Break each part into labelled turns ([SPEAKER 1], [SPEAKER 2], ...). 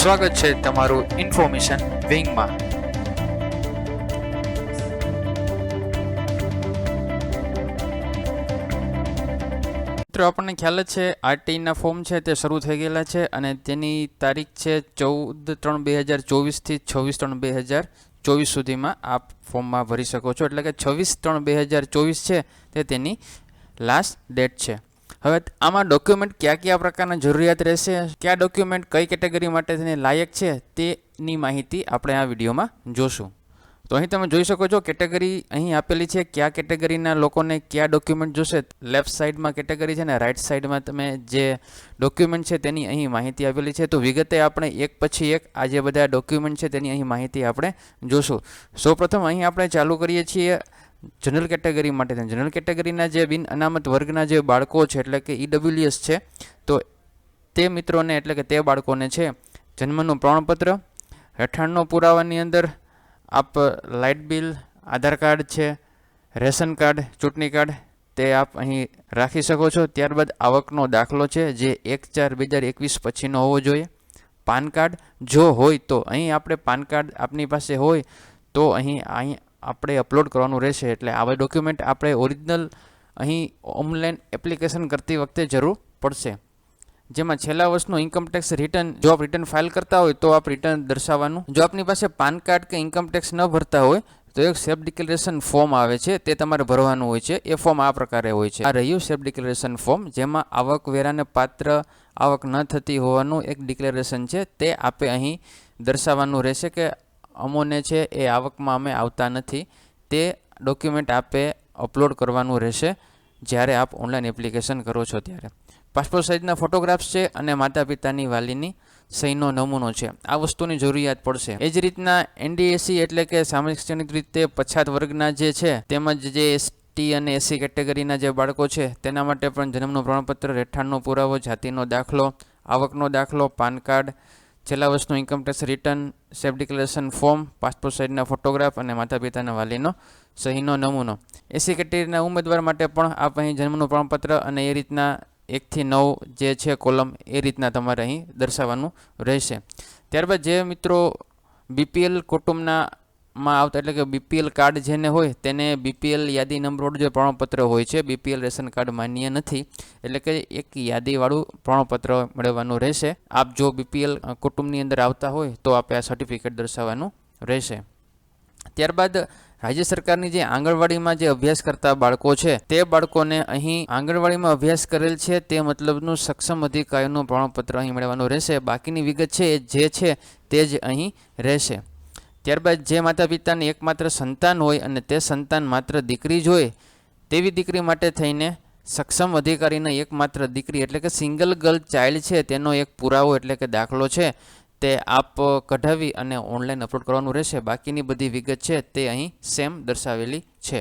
[SPEAKER 1] સ્વાગત છે તમારું ઇન્ફોર્મેશન વિંગમાં। મિત્રો આપણને ખ્યાલ જ છે આરટીના ફોર્મ છે તે શરૂ થઈ ગયેલા છે અને તેની તારીખ છે 14/3/2024 થી 26/3/2024 સુધીમાં આપ ફોર્મમાં ભરી શકો છો। એટલે કે 26/3/2024 છે તે તેની લાસ્ટ ડેટ છે। હવે આમાં ડોક્યુમેન્ટ કયા પ્રકારના જરૂરિયાત રહેશે, કયા ડોક્યુમેન્ટ કઈ કેટેગરી માટે તેને લાયક છે તેની માહિતી આપણે આ વિડીયોમાં જોશું। તો અહીં તમે જોઈ શકો છો કેટેગરી અહીં આપેલી છે, કયા કેટેગરીના લોકોને કયા ડોક્યુમેન્ટ જોશે। લેફ્ટ સાઈડમાં કેટેગરી છે ને રાઈટ સાઈડમાં તમે જે ડોક્યુમેન્ટ છે તેની અહીં માહિતી આપેલી છે। તો વિગતે આપણે એક પછી એક આ જે બધા ડોક્યુમેન્ટ છે તેની અહીં માહિતી આપણે જોશું। સૌપ્રથમ અહીં આપણે ચાલુ કરીએ છીએ જનરલ કેટેગરી માટે। જનરલ કેટેગરીના જે બિન અનામત વર્ગના જે બાળકો છે એટલે કે ઈડબ્લ્યુએસ છે, તો તે મિત્રોને એટલે કે તે બાળકોને છે જન્મનું પ્રમાણપત્ર, રહેઠાણનો પુરાવાની અંદર આપ લાઇટ બિલ, આધાર કાર્ડ છે, રેશન કાર્ડ, ચૂંટણી કાર્ડ તે આપ અહીં રાખી શકો છો। ત્યારબાદ આવકનો દાખલો છે જે 1/4/2021 પછીનો હોવો જોઈએ। પાન કાર્ડ જો હોય તો અહીં આપણે પાન કાર્ડ આપની પાસે હોય તો અહીં આપણે અપલોડ કરવાનું રહેશે। એટલે આવા ડોક્યુમેન્ટ આપણે ઓરિજિનલ અહીં ઓનલાઈન એપ્લિકેશન કરતી વખતે જરૂર પડશે। જેમાં છેલ્લા વર્ષનું ઇન્કમટેક્સ રિટર્ન જો આપ રિટર્ન ફાઇલ કરતા હોય તો આપ રિટર્ન દર્શાવવાનું। જો આપની પાસે પાન કાર્ડ કે ઇન્કમટેક્સ ન ભરતા હોય તો એક સેલ્ફ ડિક્લેરેશન ફોર્મ આવે છે તે તમારે ભરવાનું હોય છે। એ ફોર્મ આ પ્રકારે હોય છે। આ રહ્યું સેલ્ફ ડિક્લેરેશન ફોર્મ, જેમાં આવકવેરાને પાત્ર આવક ન થતી હોવાનું એક ડિક્લેરેશન છે તે આપે અહીં દર્શાવવાનું રહેશે કે અમોને છે એ આવકમાં અમે આવતા નથી। તે ડોક્યુમેન્ટ આપે અપલોડ કરવાનું રહેશે જ્યારે આપ ઓનલાઈન એપ્લિકેશન કરો છો ત્યારે। પાસપોર્ટ સાઇઝના ફોટોગ્રાફ્સ છે અને માતા પિતાની વાલીની સહીનો નમૂનો છે, આ વસ્તુની જરૂરિયાત પડશે। એ જ રીતના એનડીએસસી એટલે કે સામાજિક શૈક્ષણિક રીતે પછાત વર્ગના જે છે તેમજ જે એસટી અને એસસી કેટેગરીના જે બાળકો છે તેના માટે પણ જન્મનું પ્રમાણપત્ર, રહેઠાણનો પુરાવો, જાતિનો દાખલો, આવકનો દાખલો, પાન કાર્ડ, છેલ્લા વર્ષનું income tax return, self declaration form, passport સાઇઝના ફોટોગ્રાફ અને માતા પિતાના વાલીનો સહીનો નમૂનો। એસસી કેટેગરીના ઉમેદવાર માટે પણ આપ અહીં જન્મનું પ્રમાણપત્ર અને એ રીતના 1 થી 9 જે છે કોલમ એ રીતના તમારે અહીં દર્શાવવાનું રહેશે। ત્યારબાદ જે મિત્રો બીપીએલ કુટુંબમાં આવતા એટલે કે બીપીએલ કાર્ડ જેને હોય તેને બીપીએલ યાદી નંબરવાળું જે પ્રમાણપત્ર હોય છે, બીપીએલ રેશન કાર્ડ માન્ય નથી એટલે કે એક યાદીવાળું પ્રમાણપત્ર મેળવવાનું રહેશે। આપ જો બીપીએલ કુટુંબની અંદર આવતા હોય તો આપે આ સર્ટિફિકેટ દર્શાવવાનું રહેશે। ત્યારબાદ રાજ્ય સરકારની જે આંગણવાડીમાં જે અભ્યાસ કરતા બાળકો છે તે બાળકોને અહીં આંગણવાડીમાં અભ્યાસ કરેલ છે તે મતલબનું સક્ષમ અધિકારીનું પ્રમાણપત્ર અહીં મેળવવાનું રહેશે। બાકીની વિગત છે જે છે તે જ અહીં રહેશે। ત્યારબાદ જે માતા પિતાની એકમાત્ર સંતાન હોય અને તે સંતાન માત્ર દીકરી જ હોય તેવી દીકરી માટે થઈને સક્ષમ અધિકારીને એકમાત્ર દીકરી એટલે કે સિંગલ ગર્લ ચાઇલ્ડ છે તેનો એક પુરાવો એટલે કે દાખલો છે તે આપ કઢાવી અને ઓનલાઈન અપલોડ કરવાનું રહેશે। બાકીની બધી વિગત છે તે અહીં સેમ દર્શાવેલી છે।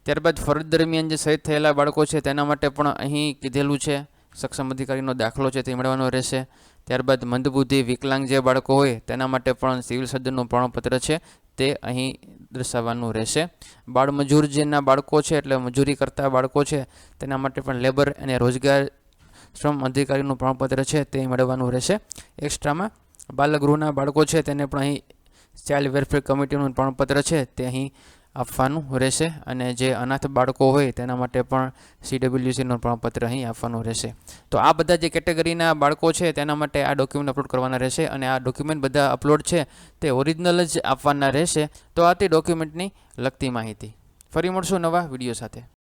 [SPEAKER 1] ત્યારબાદ ફરજ દરમિયાન જે શહીદ થયેલા બાળકો છે તેના માટે પણ અહીં કીધેલું છે સક્ષમ અધિકારીનો દાખલો છે તે મેળવવાનો રહેશે। ત્યારબાદ મંદબુદ્ધિ વિકલાંગ જે બાળકો હોય તેના માટે પણ સિવિલ સર્જનનું પ્રમાણપત્ર છે તે અહીં દર્શાવવાનું રહેશે। બાળ મજૂર જેના બાળકો છે એટલે મજૂરી કરતા બાળકો છે તેના માટે પણ લેબર અને રોજગાર શ્રમ અધિકારીનું પ્રમાણપત્ર છે તે મેળવવાનું રહેશે। એક્સ્ટ્રામાં બાલગૃહના બાળકો છે તેને પણ અહીં ચાઇલ્ડ વેલફેર કમિટીનું પ્રમાણપત્ર છે તે અહીં આપવાનું રહેશે અને જે અનાથ બાળકો હોય તેના માટે પણ CWCનું પ્રમાણપત્ર અહીં આપવાનું રહેશે। તો આ બધા જે કેટેગરીના બાળકો છે તેના માટે આ ડોક્યુમેન્ટ અપલોડ કરવાના રહેશે અને આ ડોક્યુમેન્ટ બધા અપલોડ છે તે ઓરિજિનલ જ આપવાના રહેશે। તો આ તે ડોક્યુમેન્ટની લગતી માહિતી। ફરી મળશું નવા વિડીયો સાથે।